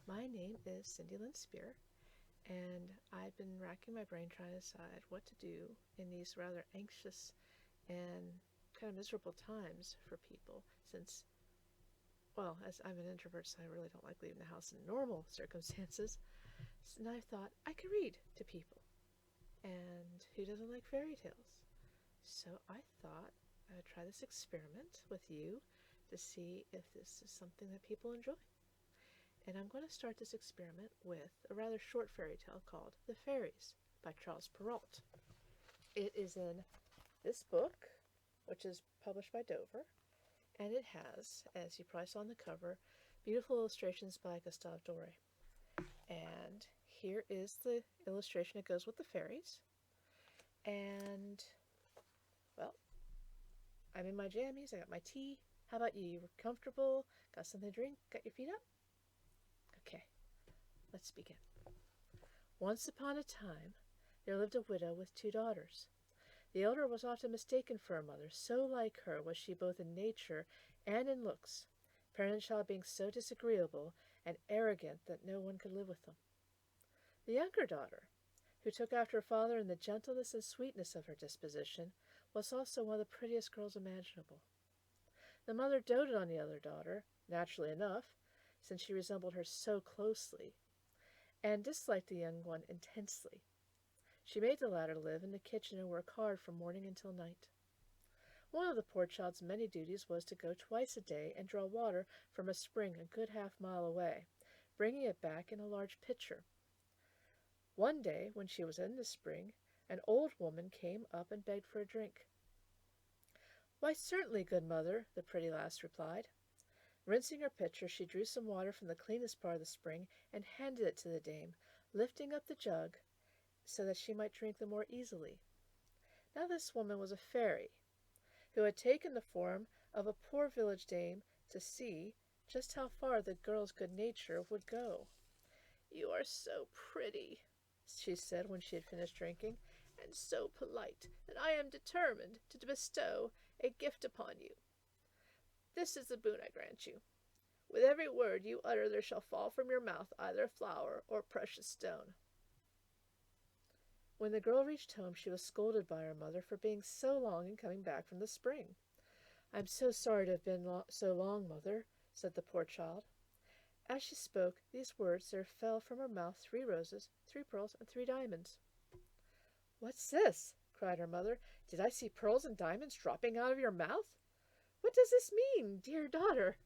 My name is Cindy Lynn Speer, and I've been racking my brain trying to decide what to do in these rather anxious and kind of miserable times for people since, well, as I'm an introvert, so I really don't like leaving the house in normal circumstances. And I thought I could read to people. And who doesn't like fairy tales? So I thought I would try this experiment with you to see if this is something that people enjoy. And I'm going to start this experiment with a rather short fairy tale called The Fairies by Charles Perrault. It is in this book, which is published by Dover, and it has, as you probably saw on the cover, beautiful illustrations by Gustave Doré. And here is the illustration that goes with the fairies. And, well, I'm in my jammies, I got my tea. How about you? You were comfortable? Got something to drink? Got your feet up? Okay, let's begin. Once upon a time, there lived a widow with 2 daughters. The elder was often mistaken for her mother, so like her was she both in nature and in looks, parent-child being so disagreeable and arrogant that no one could live with them. The younger daughter, who took after her father in the gentleness and sweetness of her disposition, was also one of the prettiest girls imaginable. The mother doted on the other daughter, naturally enough, since she resembled her so closely, and disliked the young one intensely. She made the latter live in the kitchen and work hard from morning until night. One of the poor child's many duties was to go twice a day and draw water from a spring a good half-mile away, bringing it back in a large pitcher. One day, when she was in the spring, an old woman came up and begged for a drink. "Why, certainly, good mother," the pretty lass replied. Rinsing her pitcher, she drew some water from the cleanest part of the spring and handed it to the dame, lifting up the jug so that she might drink the more easily. Now this woman was a fairy, who had taken the form of a poor village dame to see just how far the girl's good nature would go. "You are so pretty," she said when she had finished drinking, "and so polite, that I am determined to bestow a gift upon you. This is the boon I grant you. With every word you utter there shall fall from your mouth either a flower or a precious stone." When the girl reached home she was scolded by her mother for being so long in coming back from the spring. "I'm so sorry to have been so long, mother," said the poor child. As she spoke these words there fell from her mouth 3 roses, 3 pearls, and 3 diamonds. "What's this?" cried her mother. "Did I see pearls and diamonds dropping out of your mouth? What does this mean, dear daughter?"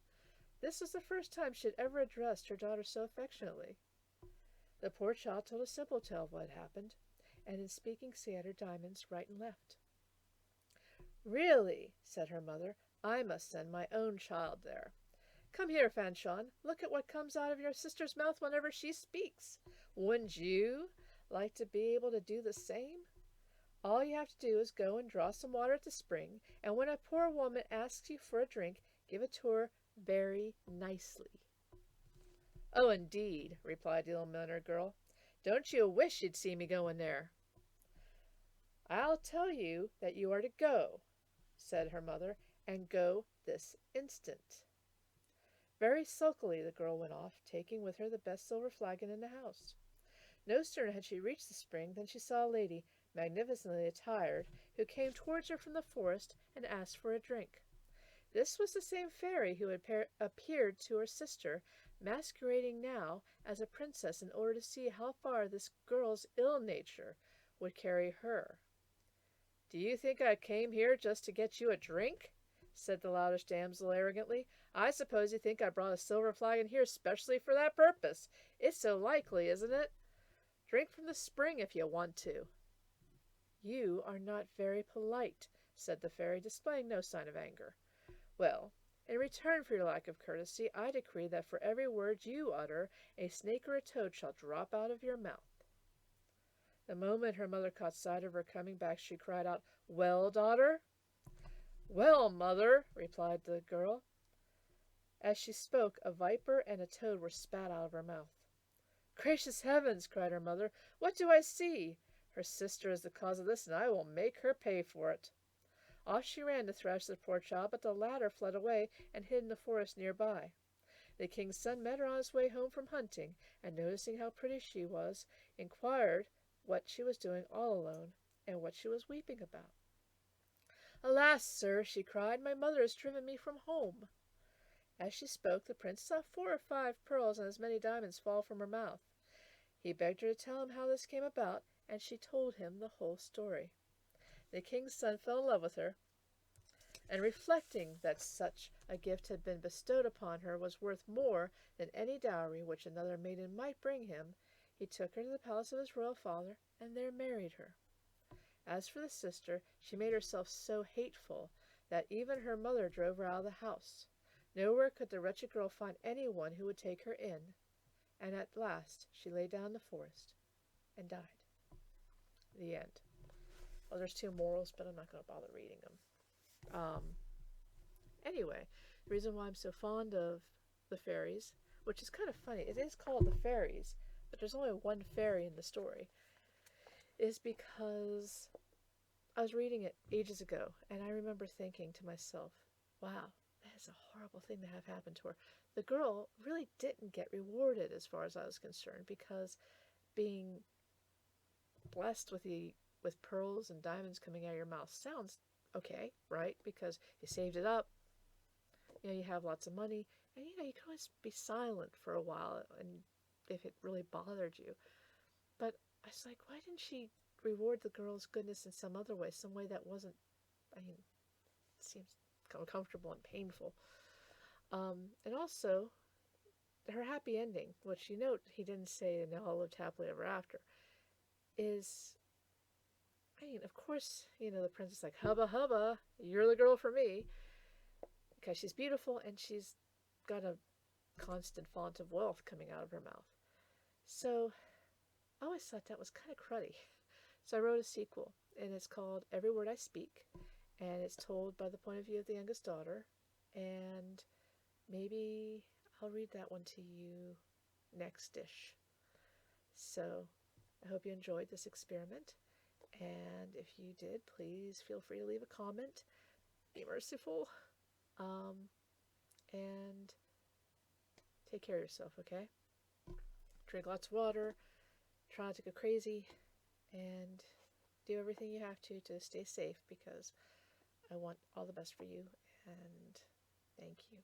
This was the first time she had ever addressed her daughter so affectionately. The poor child told a simple tale of what had happened, and in speaking scattered diamonds right and left. "Really," said her mother, "I must send my own child there. Come here, Fanchon, look at what comes out of your sister's mouth whenever she speaks. Wouldn't you like to be able to do the same? All you have to do is go and draw some water at the spring, and when a poor woman asks you for a drink, give it to her very nicely." "Oh, indeed," replied the little miller girl. "Don't you wish you'd see me going there?" "I'll tell you that you are to go," said her mother, "and go this instant." Very sulkily the girl went off, taking with her the best silver flagon in the house. No sooner had she reached the spring than she saw a lady, magnificently attired, who came towards her from the forest and asked for a drink. This was the same fairy who had appeared to her sister, masquerading now as a princess in order to see how far this girl's ill nature would carry her. "Do you think I came here just to get you a drink?" said the loutish damsel arrogantly. "I suppose you think I brought a silver flagon here specially for that purpose. It's so likely, isn't it? Drink from the spring if you want to." "You are not very polite," said the fairy, displaying no sign of anger. "Well, in return for your lack of courtesy, I decree that for every word you utter, a snake or a toad shall drop out of your mouth." The moment her mother caught sight of her coming back, she cried out, "Well, daughter?" "Well, mother," replied the girl. As she spoke, a viper and a toad were spat out of her mouth. "Gracious heavens!" cried her mother. "What do I see? Her sister is the cause of this, and I will make her pay for it." Off she ran to thrash the poor child, but the latter fled away and hid in the forest near by. The king's son met her on his way home from hunting, and noticing how pretty she was, inquired what she was doing all alone, and what she was weeping about. "Alas, sir," she cried, "my mother has driven me from home." As she spoke, the prince saw 4 or 5 pearls and as many diamonds fall from her mouth. He begged her to tell him how this came about, and she told him the whole story. The king's son fell in love with her, and reflecting that such a gift had been bestowed upon her was worth more than any dowry which another maiden might bring him, he took her to the palace of his royal father, and there married her. As for the sister, she made herself so hateful that even her mother drove her out of the house. Nowhere could the wretched girl find anyone who would take her in, and at last she lay down in the forest and died. The end. Well, there's 2 morals, but I'm not going to bother reading them. Anyway, the reason why I'm so fond of the fairies, which is kind of funny, it is called the Fairies, but there's only one fairy in the story, is because I was reading it ages ago, and I remember thinking to myself, wow, that is a horrible thing to have happen to her. The girl really didn't get rewarded as far as I was concerned, because being blessed with pearls and diamonds coming out of your mouth sounds okay, right? Because you saved it up, you have lots of money, and you can always be silent for a while, and if it really bothered you. But I was like, why didn't she reward the girl's goodness in some other way, some way that wasn't, it seems uncomfortable and painful. And also, her happy ending, which he didn't say, and they all lived happily ever after, is, of course, the prince is like, hubba hubba, you're the girl for me, because she's beautiful and she's got a constant font of wealth coming out of her mouth. So I always thought that was kind of cruddy. So I wrote a sequel, and it's called Every Word I Speak, and it's told by the point of view of the youngest daughter, and maybe I'll read that one to you next-ish. So I hope you enjoyed this experiment, and if you did, please feel free to leave a comment. Be merciful, and take care of yourself, okay? Drink lots of water, try not to go crazy, and do everything you have to stay safe, because I want all the best for you, and thank you.